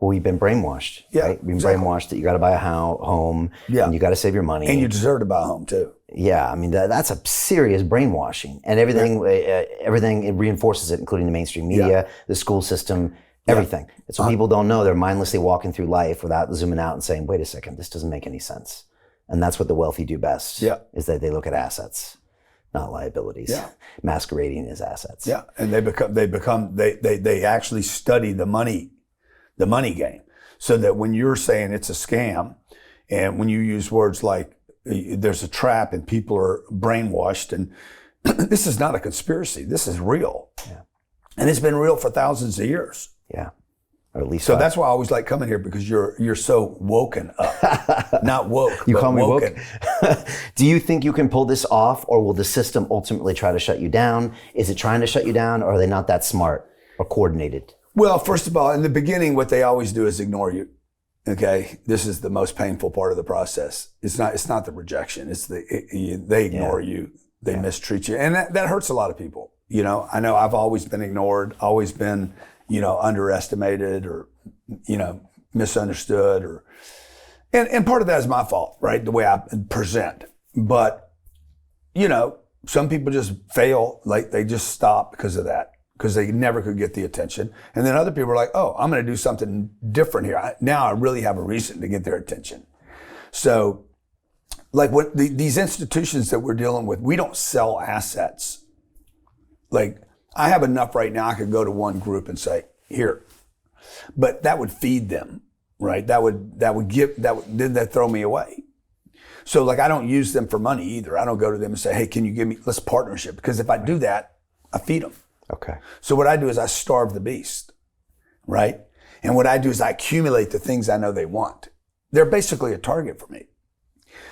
Well, we've been brainwashed, right? We've been brainwashed that you got to buy a home, and you got to save your money. And you deserve to buy a home too. Yeah, I mean, that's a serious brainwashing. And everything it reinforces it, including the mainstream media, the school system, everything. It's what people don't know. They're mindlessly walking through life without zooming out and saying, wait a second, this doesn't make any sense. And that's what the wealthy do best, is that they look at assets, not liabilities, masquerading as assets. Yeah, and they actually study the money game, so that when you're saying it's a scam, and when you use words like there's a trap and people are brainwashed, and this is not a conspiracy, this is real. Yeah. And it's been real for thousands of years. Yeah. Or at least so that's why I always like coming here, because you're so woken up. Not woke, you but call me woken. Woke? Do you think you can pull this off, or will the system ultimately try to shut you down? Is it trying to shut you down, or are they not that smart or coordinated? Well, first of all, in the beginning, what they always do is ignore you. Okay, this is the most painful part of the process. It's not the rejection. It's they ignore you. They mistreat you, and that hurts a lot of people. You know, I know I've always been ignored, always been, underestimated, or, misunderstood, and part of that is my fault, right? The way I present. But, some people just fail, like they just stop because of that, because they never could get the attention. And then other people are like, oh, I'm going to do something different here. Now I really have a reason to get their attention. So like these institutions that we're dealing with, we don't sell assets. Like, I have enough right now, I could go to one group and say, here. But that would feed them, right? Then they'd throw me away. So like, I don't use them for money either. I don't go to them and say, hey, can you give me, let's partnership. Because if I do that, I feed them. Okay. So what I do is I starve the beast, right? And what I do is I accumulate the things I know they want. They're basically a target for me.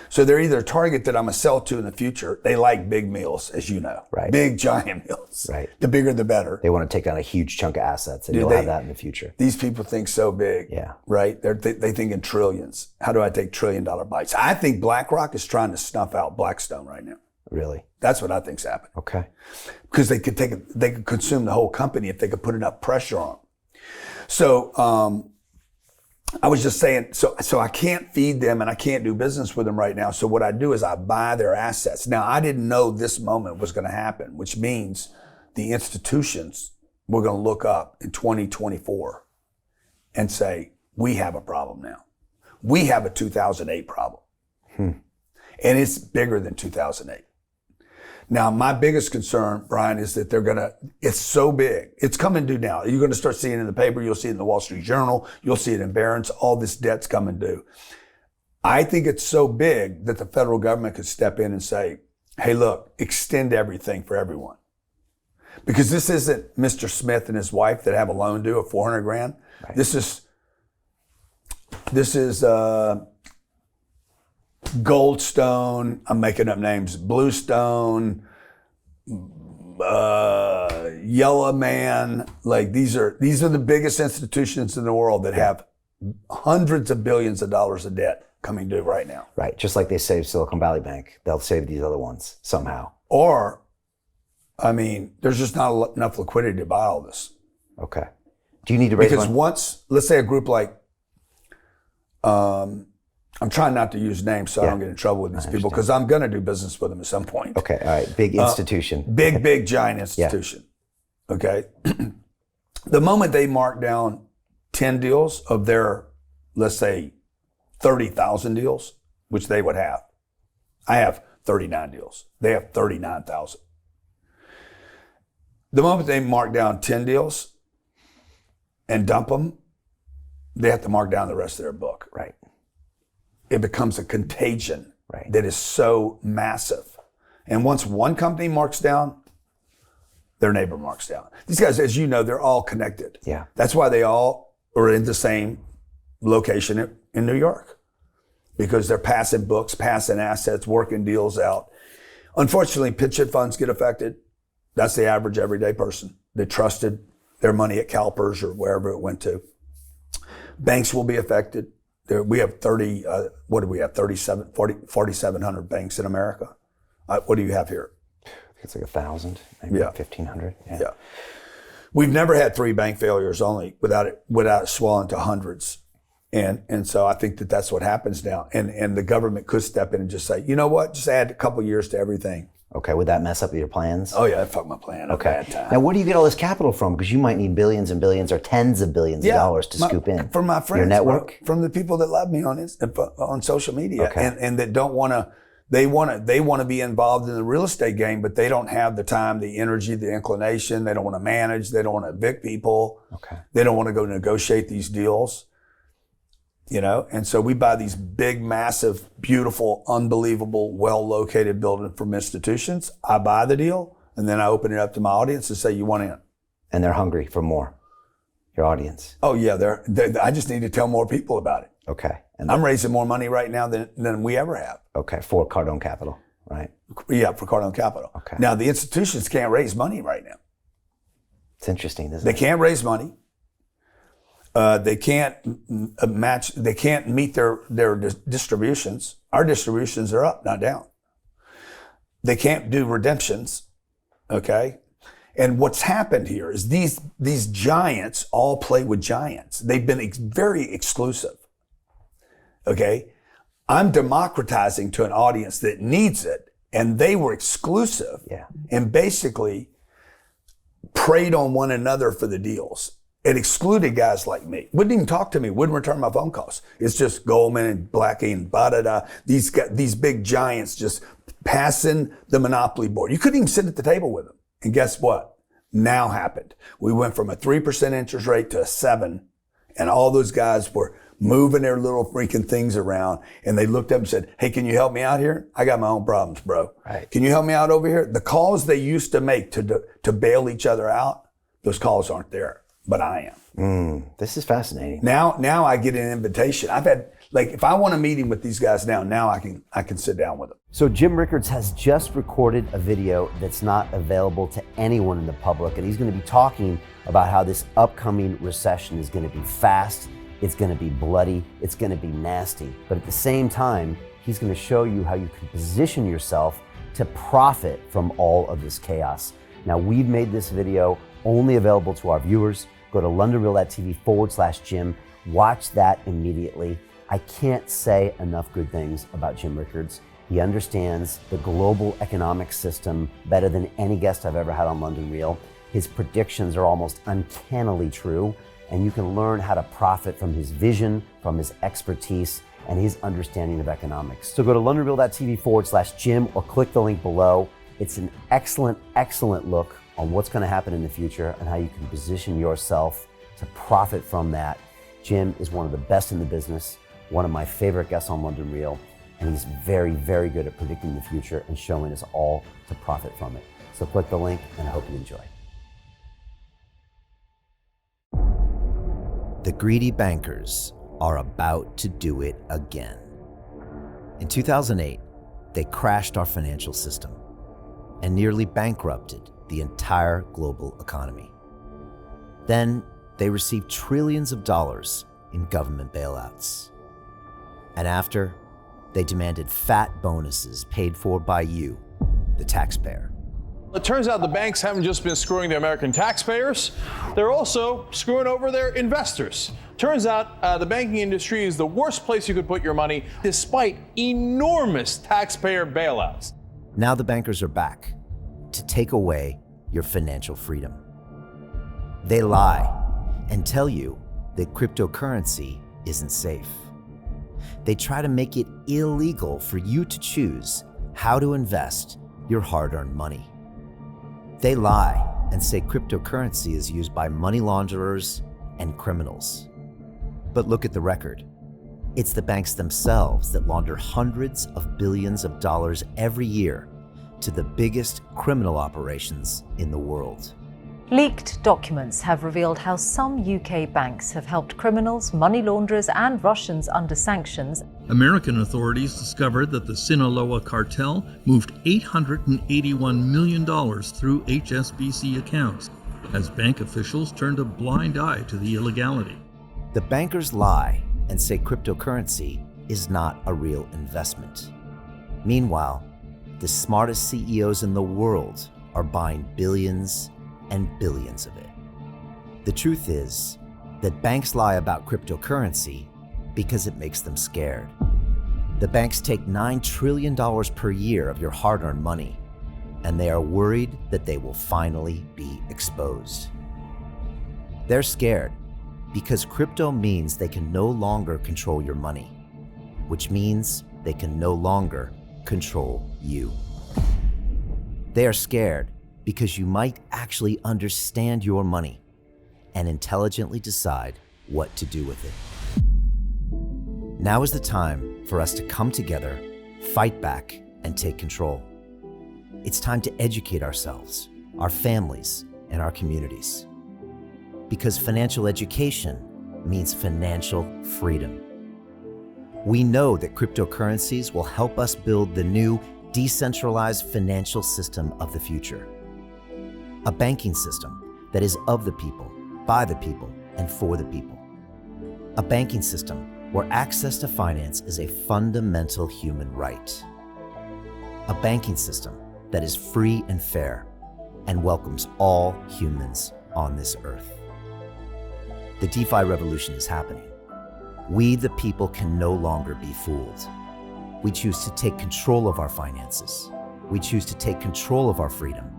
So they're either a target that I'm going to sell to in the future. They like big meals, as you know. Right. Big, giant meals. Right. The bigger, the better. They want to take on a huge chunk of assets, and you'll have that in the future. These people think so big. Yeah. Right? They think in trillions. How do I take $1 trillion bites? I think BlackRock is trying to snuff out Blackstone right now. Really? That's what I think's happening. Okay. Because they could consume the whole company if they could put enough pressure on them. So, I was just saying, so I can't feed them and I can't do business with them right now. So what I do is I buy their assets. Now, I didn't know this moment was going to happen, which means the institutions were going to look up in 2024 and say, we have a problem now. We have a 2008 problem. And it's bigger than 2008. Now, my biggest concern, Brian, is that it's so big. It's coming due now. You're going to start seeing it in the paper. You'll see it in the Wall Street Journal. You'll see it in Barron's. All this debt's coming due. I think it's so big that the federal government could step in and say, hey, look, extend everything for everyone. Because this isn't Mr. Smith and his wife that have a loan due of $400,000. Right. This is Goldstone, I'm making up names, Bluestone, Yellow Man. Like these are the biggest institutions in the world that have hundreds of billions of dollars of debt coming due right now. Right, just like they saved Silicon Valley Bank, they'll save these other ones somehow. Or, I mean, there's just not enough liquidity to buy all this. Okay. Do you need to raise because money? Once, let's say a group like, I'm trying not to use names so I don't get in trouble with these people, because I'm going to do business with them at some point. Okay, all right. Big institution. Big, giant institution. Yeah. Okay. The moment they mark down 10 deals of their, let's say, 30,000 deals, which they would have. I have 39 deals. They have 39,000. The moment they mark down 10 deals and dump them, they have to mark down the rest of their book. Right. It becomes a contagion that is so massive. And once one company marks down, their neighbor marks down. These guys, as you know, they're all connected. Yeah. That's why they all are in the same location in New York, because they're passing books, passing assets, working deals out. Unfortunately, pension funds get affected. That's the average everyday person. They trusted their money at CalPERS or wherever it went to. Banks will be affected. We have 4,700 banks in America. What do you have here? It's like 1,000, maybe 1,500. Yeah. We've never had 3 bank failures only without it swelling to hundreds. And so I think that that's what happens now. And the government could step in and just say, you know what, just add a couple years to everything. Okay, would that mess up your plans? Oh yeah, that fucked my plan up bad time. Now where do you get all this capital from? Because you might need billions and billions or tens of billions of dollars to scoop in. From my friends. Your network? From the people that love me on social media and that don't want to, they want to be involved in the real estate game, but they don't have the time, the energy, the inclination. They don't want to manage. They don't want to evict people. Okay. They don't want to go negotiate these deals. And so we buy these big, massive, beautiful, unbelievable, well-located buildings from institutions. I buy the deal, and then I open it up to my audience and say, you want in? And they're hungry for more, your audience. Oh, yeah. I just need to tell more people about it. Okay. And I'm raising more money right now than we ever have. Okay, for Cardone Capital, right? Yeah, for Cardone Capital. Okay. Now, the institutions can't raise money right now. It's interesting, isn't it? They can't raise money. They can't match. They can't meet their distributions. Our distributions are up, not down. They can't do redemptions. Okay, and what's happened here is these giants all play with giants. They've been very exclusive. Okay, I'm democratizing to an audience that needs it, and they were exclusive. Yeah, and basically preyed on one another for the deals. It excluded guys like me. Wouldn't even talk to me. Wouldn't return my phone calls. It's just Goldman and Blackie and da-da-da. These big giants just passing the monopoly board. You couldn't even sit at the table with them. And guess what? Now happened. We went from a 3% interest rate to a 7%. And all those guys were moving their little freaking things around. And they looked up and said, hey, can you help me out here? I got my own problems, bro. Right. Can you help me out over here? The calls they used to make to bail each other out, those calls aren't there. But I am. This is fascinating. Now I get an invitation. I've had, if I want a meeting with these guys now I can sit down with them. So Jim Rickards has just recorded a video that's not available to anyone in the public, and he's going to be talking about how this upcoming recession is going to be fast, it's going to be bloody, it's going to be nasty. But at the same time, he's going to show you how you can position yourself to profit from all of this chaos. Now, we've made this video only available to our viewers. Go to londonreal.tv/Jim. Watch that immediately. I can't say enough good things about Jim Rickards. He understands the global economic system better than any guest I've ever had on London Real. His predictions are almost uncannily true, and you can learn how to profit from his vision, from his expertise, and his understanding of economics. So go to londonreal.tv/Jim or click the link below. It's an excellent, excellent look on what's going to happen in the future and how you can position yourself to profit from that. Jim is one of the best in the business, one of my favorite guests on London Real, and he's very, very good at predicting the future and showing us all to profit from it. So click the link, and I hope you enjoy. The greedy bankers are about to do it again. In 2008, they crashed our financial system and nearly bankrupted the entire global economy. Then they received trillions of dollars in government bailouts. And after, they demanded fat bonuses paid for by you, the taxpayer. It turns out the banks haven't just been screwing the American taxpayers, they're also screwing over their investors. Turns out the banking industry is the worst place you could put your money, despite enormous taxpayer bailouts. Now the bankers are back to take away your financial freedom. They lie and tell you that cryptocurrency isn't safe. They try to make it illegal for you to choose how to invest your hard-earned money. They lie and say cryptocurrency is used by money launderers and criminals. But look at the record. It's the banks themselves that launder hundreds of billions of dollars every year to the biggest criminal operations in the world. Leaked documents have revealed how some UK banks have helped criminals, money launderers and Russians under sanctions. American authorities discovered that the Sinaloa cartel moved $881 million through HSBC accounts as bank officials turned a blind eye to the illegality. The bankers lie and say cryptocurrency is not a real investment. Meanwhile, the smartest CEOs in the world are buying billions and billions of it. The truth is that banks lie about cryptocurrency because it makes them scared. The banks take $9 trillion per year of your hard-earned money, and they are worried that they will finally be exposed. They're scared because crypto means they can no longer control your money, which means they can no longer control you. They are scared because you might actually understand your money and intelligently decide what to do with it. Now is the time for us to come together, fight back, and take control. It's time to educate ourselves, our families, and our communities. Because financial education means financial freedom. We know that cryptocurrencies will help us build the new decentralized financial system of the future. A banking system that is of the people, by the people, and for the people. A banking system where access to finance is a fundamental human right. A banking system that is free and fair and welcomes all humans on this earth. The DeFi revolution is happening. We, the people, can no longer be fooled. We choose to take control of our finances. We choose to take control of our freedom.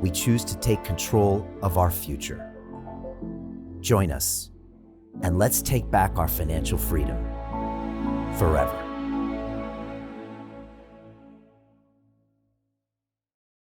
We choose to take control of our future. Join us, and let's take back our financial freedom forever.